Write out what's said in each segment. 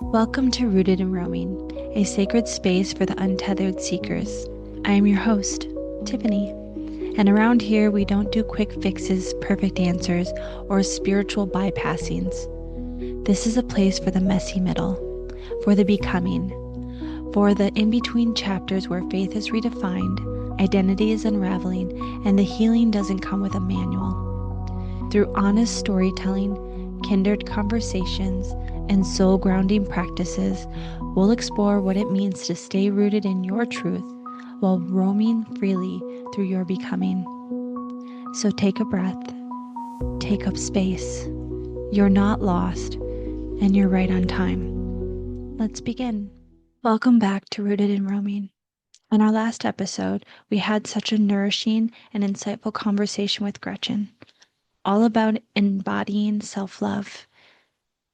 Welcome to Rooted in Roaming, a sacred space for the untethered seekers. I am your host, Tiffany, and around here we don't do quick fixes, perfect answers, or spiritual bypassings. This is a place for the messy middle, for the becoming, for the in-between chapters where faith is redefined, identity is unraveling, and the healing doesn't come with a manual. Through honest storytelling, kindred conversations, and soul grounding practices, we'll explore what it means to stay rooted in your truth while roaming freely through your becoming. So take a breath, take up space. You're not lost, and you're right on time. Let's begin. Welcome back to Rooted in Roaming. In our last episode, we had such a nourishing and insightful conversation with Gretchen, all about embodying self-love,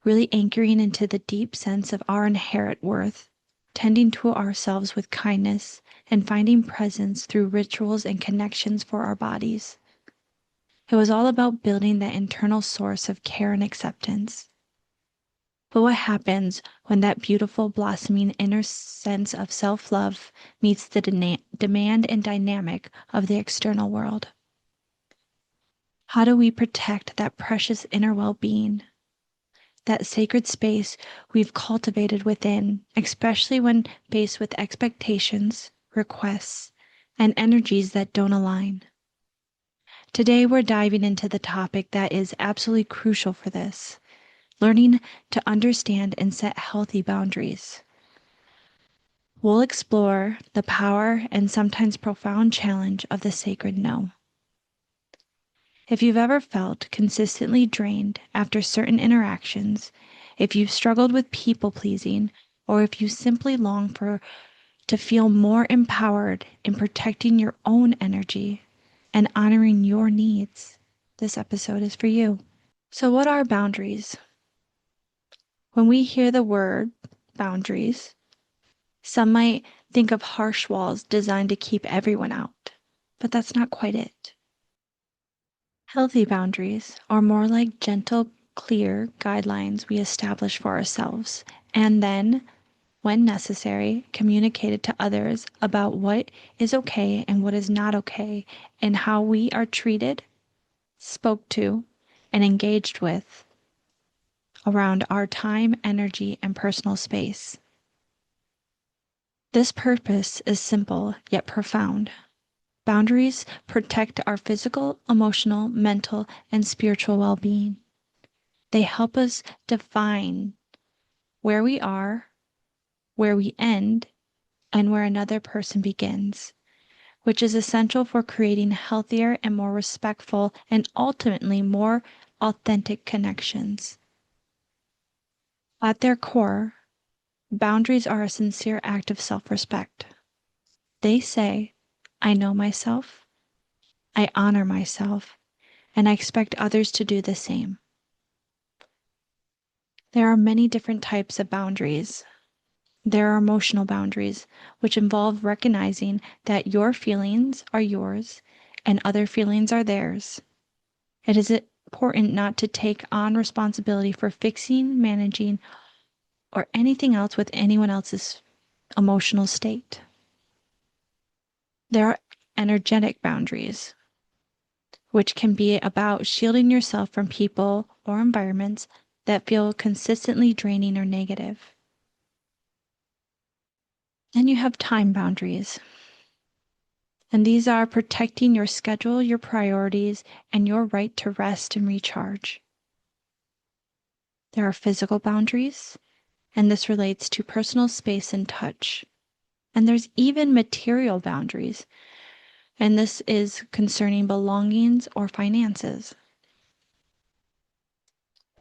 really anchoring into the deep sense of our inherent worth, tending to ourselves with kindness, and finding presence through rituals and connections for our bodies. It was all about building that internal source of care and acceptance. But what happens when that beautiful, blossoming inner sense of self-love meets the demand and dynamic of the external world? How do we protect that precious inner well-being, that sacred space we've cultivated within, especially when faced with expectations, requests, and energies that don't align? Today, we're diving into the topic that is absolutely crucial for this: learning to understand and set healthy boundaries. We'll explore the power and sometimes profound challenge of the sacred no. If you've ever felt consistently drained after certain interactions, if you've struggled with people pleasing, or if you simply long to feel more empowered in protecting your own energy and honoring your needs, this episode is for you. So what are boundaries? When we hear the word boundaries, some might think of harsh walls designed to keep everyone out, but that's not quite it. Healthy boundaries are more like gentle, clear guidelines we establish for ourselves, and then, when necessary, communicated to others about what is okay and what is not okay, and how we are treated, spoke to, and engaged with around our time, energy, and personal space. This purpose is simple yet profound. Boundaries protect our physical, emotional, mental, and spiritual well-being. They help us define where we are, where we end, and where another person begins, which is essential for creating healthier and more respectful and ultimately more authentic connections. At their core, boundaries are a sincere act of self-respect. They say, I know myself, I honor myself, and I expect others to do the same. There are many different types of boundaries. There are emotional boundaries, which involve recognizing that your feelings are yours and other feelings are theirs. It is important not to take on responsibility for fixing, managing, or anything else with anyone else's emotional state. There are energetic boundaries, which can be about shielding yourself from people or environments that feel consistently draining or negative. Then you have time boundaries. And these are protecting your schedule, your priorities, and your right to rest and recharge. There are physical boundaries, and this relates to personal space and touch. And there's even material boundaries, and this is concerning belongings or finances.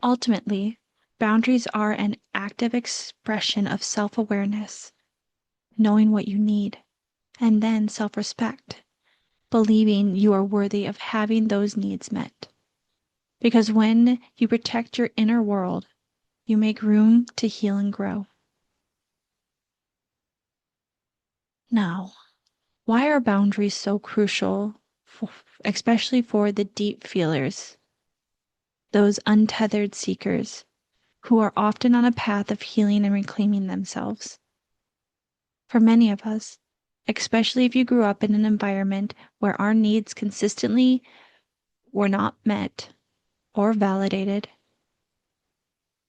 Ultimately, boundaries are an active expression of self-awareness, knowing what you need, and then self-respect, believing you are worthy of having those needs met. Because when you protect your inner world, you make room to heal and grow. Now, why are boundaries so crucial, especially for the deep feelers, those untethered seekers? who are often on a path of healing and reclaiming themselves. For many of us, especially if you grew up in an environment where our needs consistently were not met or validated,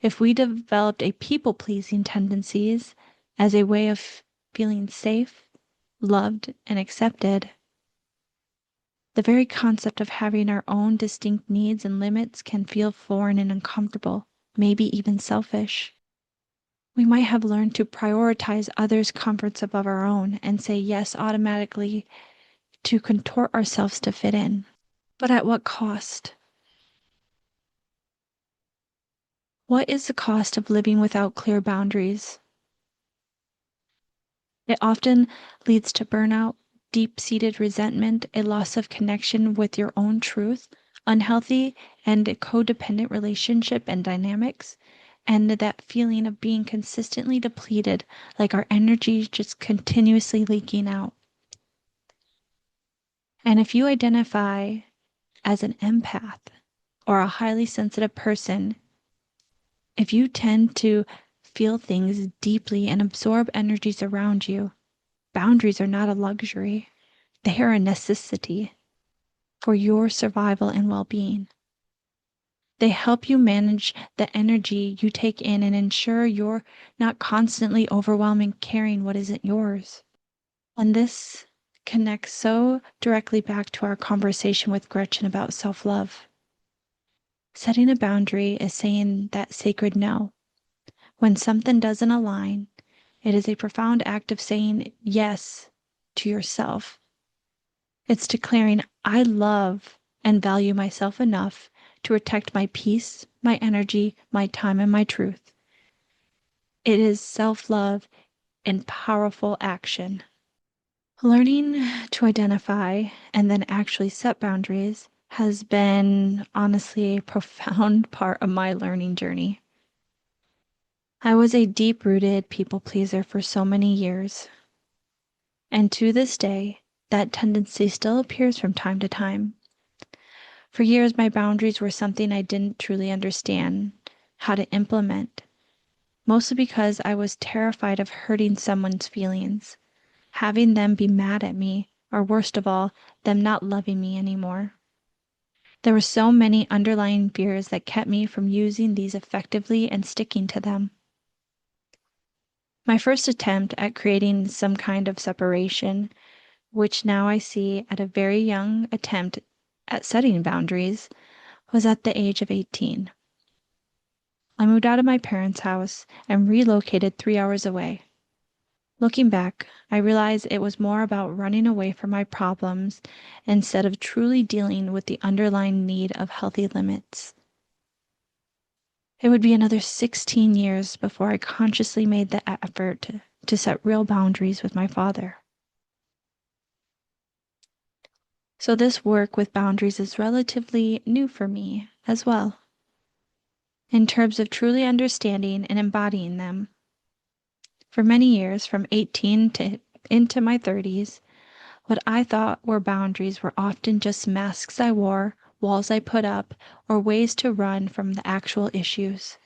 if we developed a people-pleasing tendencies as a way of feeling safe, loved, and accepted, the very concept of having our own distinct needs and limits can feel foreign and uncomfortable, maybe even selfish. We might have learned to prioritize others' comforts above our own and say yes automatically to contort ourselves to fit in. But at what cost? What is the cost of living without clear boundaries? It often leads to burnout, deep-seated resentment, a loss of connection with your own truth, unhealthy and codependent relationship and dynamics, and that feeling of being consistently depleted, like our energy just continuously leaking out. And if you identify as an empath or a highly sensitive person, if you tend to feel things deeply and absorb energies around you, boundaries are not a luxury. They are a necessity for your survival and well-being. They help you manage the energy you take in and ensure you're not constantly overwhelming carrying what isn't yours. And this connects so directly back to our conversation with Gretchen about self-love. Setting a boundary is saying that sacred no. When something doesn't align, it is a profound act of saying yes to yourself. It's declaring, I love and value myself enough to protect my peace, my energy, my time, and my truth. It is self-love in powerful action. Learning to identify and then actually set boundaries has been honestly a profound part of my learning journey. I was a deep-rooted people pleaser for so many years. And to this day, that tendency still appears from time to time. For years, my boundaries were something I didn't truly understand how to implement, mostly because I was terrified of hurting someone's feelings, having them be mad at me, or worst of all, them not loving me anymore. There were so many underlying fears that kept me from using these effectively and sticking to them. My first attempt at creating some kind of separation, which now I see at a very young attempt at setting boundaries, was at the age of 18. I moved out of my parents' house and relocated 3 hours away. Looking back, I realized it was more about running away from my problems instead of truly dealing with the underlying need of healthy limits. It would be another 16 years before I consciously made the effort to set real boundaries with my father. So this work with boundaries is relatively new for me as well, in terms of truly understanding and embodying them. For many years, from 18 to into my 30s, what I thought were boundaries were often just masks I wore, walls I put up, or ways to run from the actual issues.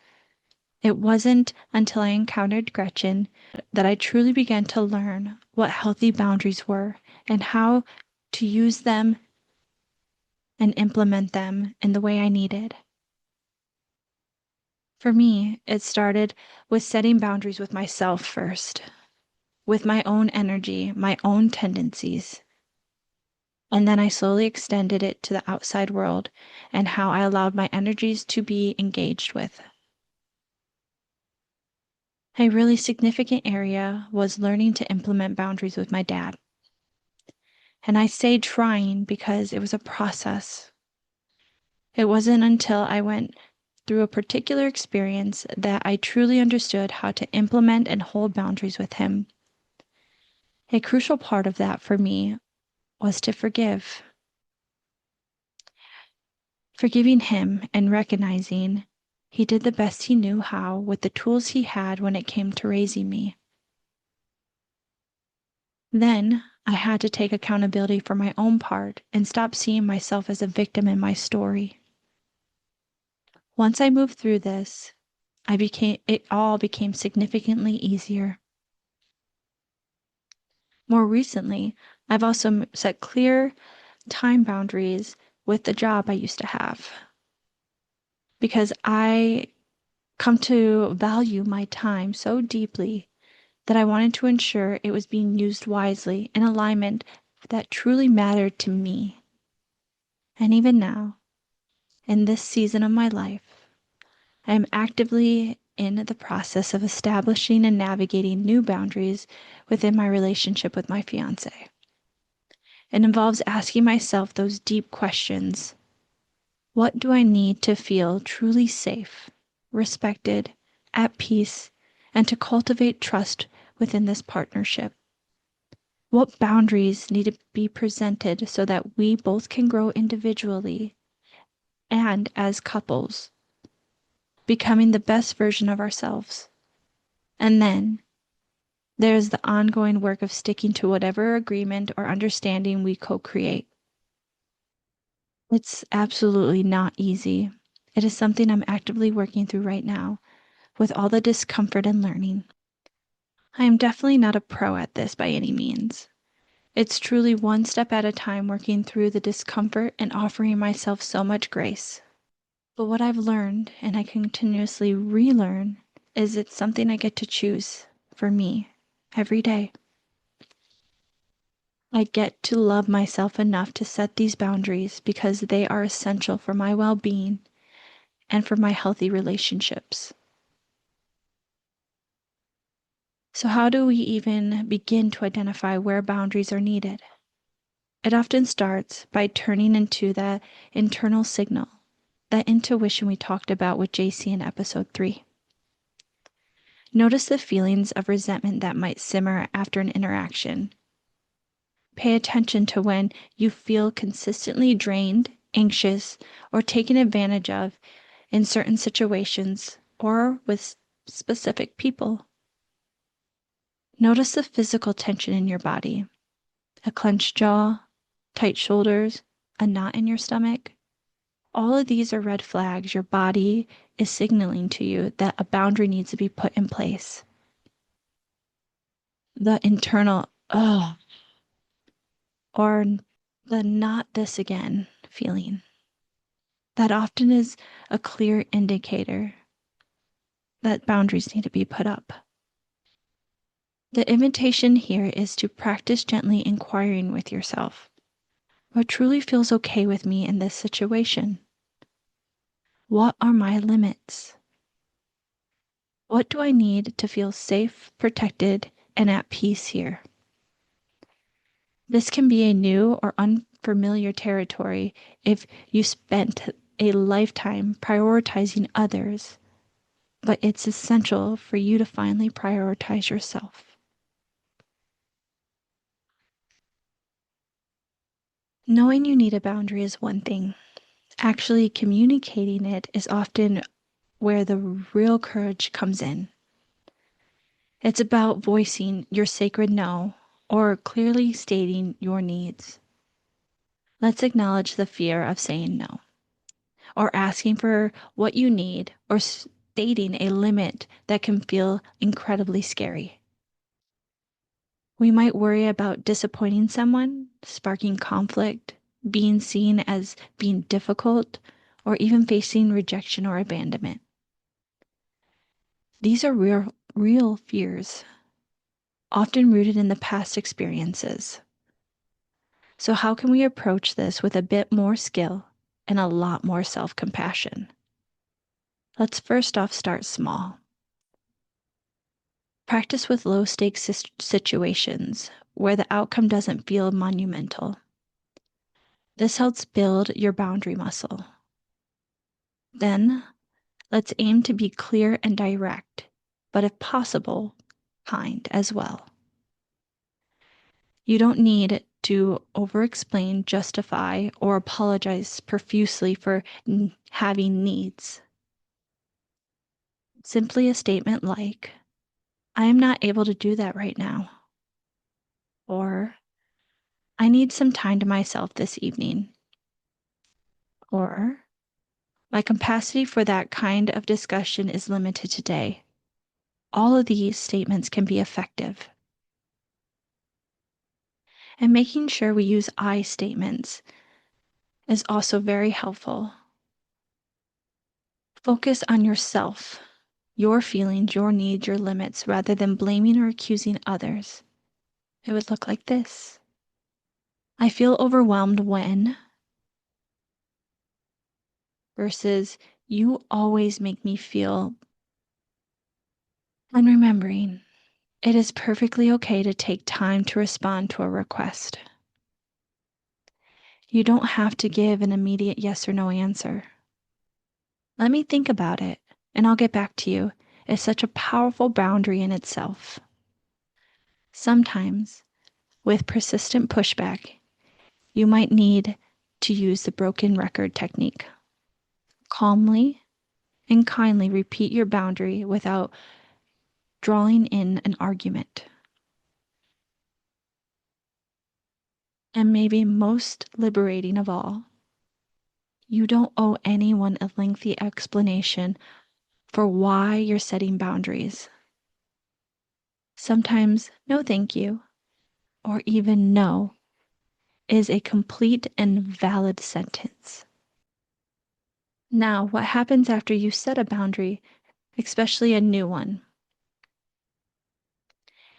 It wasn't until I encountered Gretchen that I truly began to learn what healthy boundaries were and how to use them and implement them in the way I needed. For me, it started with setting boundaries with myself first, with my own energy, my own tendencies. And then I slowly extended it to the outside world and how I allowed my energies to be engaged with. A really significant area was learning to implement boundaries with my dad. And I say trying because it was a process. It wasn't until I went through a particular experience that I truly understood how to implement and hold boundaries with him. A crucial part of that for me was to forgive. Forgiving him and recognizing he did the best he knew how with the tools he had when it came to raising me. Then I had to take accountability for my own part and stop seeing myself as a victim in my story. Once I moved through this, it all became significantly easier. More recently, I've also set clear time boundaries with the job I used to have because I come to value my time so deeply that I wanted to ensure it was being used wisely in alignment that truly mattered to me. And even now, in this season of my life, I am actively in the process of establishing and navigating new boundaries within my relationship with my fiance. It involves asking myself those deep questions. What do I need to feel truly safe, respected, at peace, and to cultivate trust within this partnership? What boundaries need to be presented so that we both can grow individually and as couples, becoming the best version of ourselves? And then there's the ongoing work of sticking to whatever agreement or understanding we co-create. It's absolutely not easy. It is something I'm actively working through right now with all the discomfort and learning. I am definitely not a pro at this by any means. It's truly one step at a time working through the discomfort and offering myself so much grace. But what I've learned, and I continuously relearn, is it's something I get to choose for me every day. I get to love myself enough to set these boundaries because they are essential for my well-being and for my healthy relationships. So, how do we even begin to identify where boundaries are needed? It often starts by turning into that internal signal, that intuition we talked about with JC in episode 3. Notice the feelings of resentment that might simmer after an interaction. Pay attention to when you feel consistently drained, anxious, or taken advantage of in certain situations or with specific people. Notice the physical tension in your body, a clenched jaw, tight shoulders, a knot in your stomach. All of these are red flags your body is signaling to you that a boundary needs to be put in place. The internal, ugh, or the not this again feeling. That often is a clear indicator that boundaries need to be put up. The invitation here is to practice gently inquiring with yourself. What truly feels okay with me in this situation? What are my limits? What do I need to feel safe, protected, and at peace here? This can be a new or unfamiliar territory if you spent a lifetime prioritizing others, but it's essential for you to finally prioritize yourself. Knowing you need a boundary is one thing. Actually communicating it is often where the real courage comes in. It's about voicing your sacred no or clearly stating your needs. Let's acknowledge the fear of saying no or asking for what you need or stating a limit that can feel incredibly scary. We might worry about disappointing someone, sparking conflict, being seen as being difficult, or even facing rejection or abandonment. These are real fears, often rooted in the past experiences. So, how can we approach this with a bit more skill and a lot more self-compassion? Let's first off start small. Practice with low-stakes situations where the outcome doesn't feel monumental. This helps build your boundary muscle. Then, let's aim to be clear and direct, but if possible, kind as well. You don't need to over-explain, justify, or apologize profusely for having needs. Simply a statement like, I am not able to do that right now. Or, I need some time to myself this evening. Or, My capacity for that kind of discussion is limited today. All of these statements can be effective. And making sure we use I statements is also very helpful. Focus on yourself, your feelings, your needs, your limits, rather than blaming or accusing others. It would look like this. I feel overwhelmed when versus you always make me feel. And remembering, it is perfectly okay to take time to respond to a request. You don't have to give an immediate yes or no answer. Let me think about it, and I'll get back to you. It's such a powerful boundary in itself. Sometimes, with persistent pushback, you might need to use the broken record technique. Calmly and kindly repeat your boundary without drawing in an argument. And maybe most liberating of all, you don't owe anyone a lengthy explanation for why you're setting boundaries. Sometimes, no thank you, or even no, is a complete and valid sentence. Now, what happens after you set a boundary, especially a new one?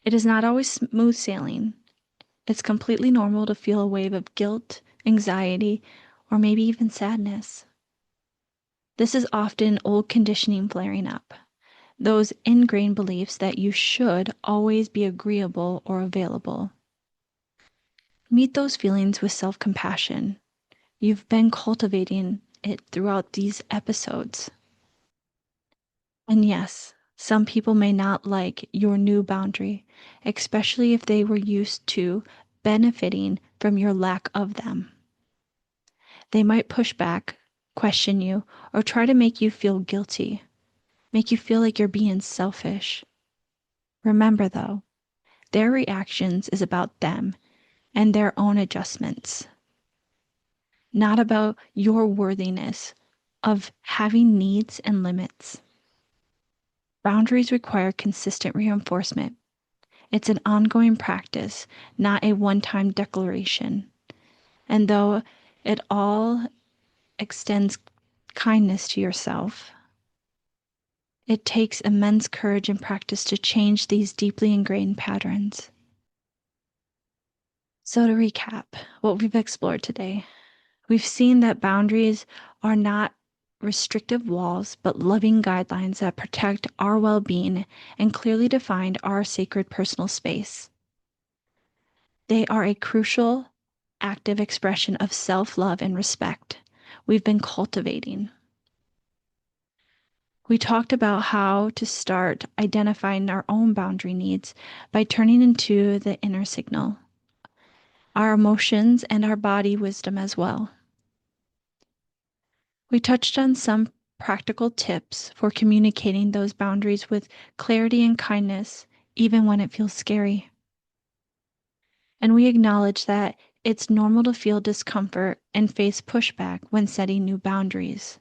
It is not always smooth sailing. It's completely normal to feel a wave of guilt, anxiety, or maybe even sadness. This is often old conditioning flaring up, those ingrained beliefs that you should always be agreeable or available. Meet those feelings with self-compassion. You've been cultivating it throughout these episodes. And yes, some people may not like your new boundary, especially if they were used to benefiting from your lack of them. They might push back, question you, or try to make you feel guilty, make you feel like you're being selfish. Remember, though, their reactions is about them and their own adjustments, not about your worthiness of having needs and limits. Boundaries require consistent reinforcement. It's an ongoing practice, not a one-time declaration. And though it all extends kindness to yourself, it takes immense courage and practice to change these deeply ingrained patterns. So to recap what we've explored today, we've seen that boundaries are not restrictive walls, but loving guidelines that protect our well-being and clearly define our sacred personal space. They are a crucial, active expression of self-love and respect we've been cultivating. We talked about how to start identifying our own boundary needs by turning into the inner signal, our emotions and our body wisdom as well. We touched on some practical tips for communicating those boundaries with clarity and kindness, even when it feels scary. And we acknowledge that it's normal to feel discomfort and face pushback when setting new boundaries,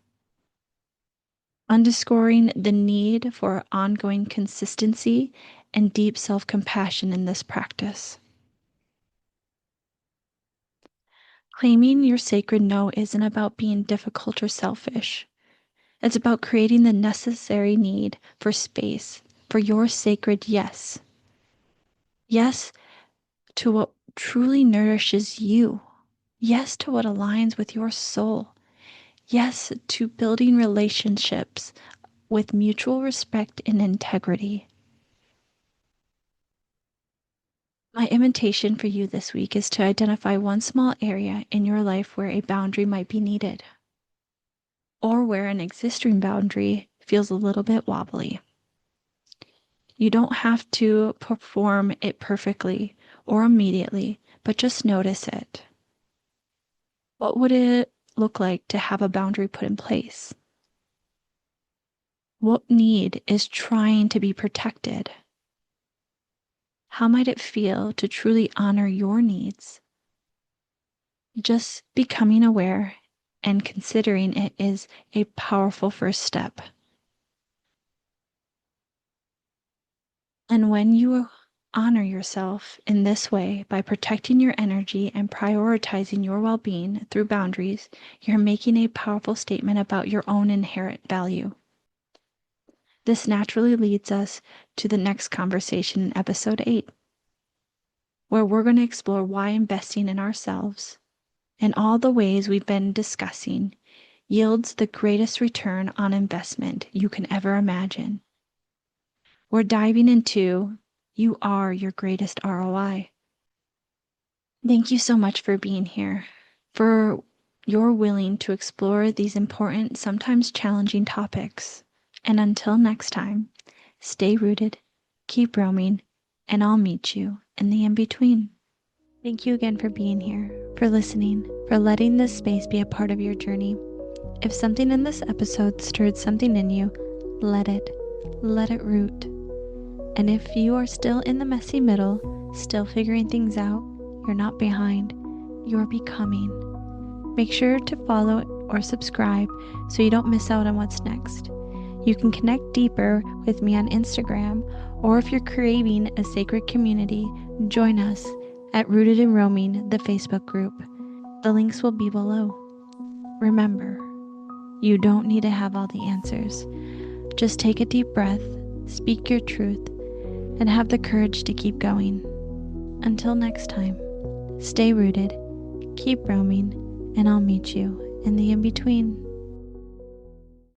underscoring the need for ongoing consistency and deep self-compassion in this practice. Claiming your sacred no isn't about being difficult or selfish. It's about creating the necessary need for space for your sacred yes. Yes to what truly nourishes you. Yes to what aligns with your soul. Yes to building relationships with mutual respect and integrity. My invitation for you this week is to identify one small area in your life where a boundary might be needed, or where an existing boundary feels a little bit wobbly. You don't have to perform it perfectly or immediately, but just notice it. What would it look like to have a boundary put in place? What need is trying to be protected? How might it feel to truly honor your needs? Just becoming aware and considering it is a powerful first step. And when you honor yourself in this way by protecting your energy and prioritizing your well-being through boundaries, you're making a powerful statement about your own inherent value. This naturally leads us to the next conversation in episode 8, where we're going to explore why investing in ourselves and all the ways we've been discussing yields the greatest return on investment you can ever imagine. We're diving into you are your greatest ROI. Thank you so much for being here, for you're willing to explore these important, sometimes challenging topics. And until next time, stay rooted, keep roaming, and I'll meet you in the in-between. Thank you again for being here, for listening, for letting this space be a part of your journey. If something in this episode stirred something in you, let it root. And if you are still in the messy middle, still figuring things out, you're not behind, you're becoming. Make sure to follow or subscribe so you don't miss out on what's next. You can connect deeper with me on Instagram, or if you're craving a sacred community, join us at Rooted in Roaming, the Facebook group. The links will be below. Remember, you don't need to have all the answers. Just take a deep breath, speak your truth, and have the courage to keep going. Until next time, stay rooted, keep roaming, and I'll meet you in the in-between.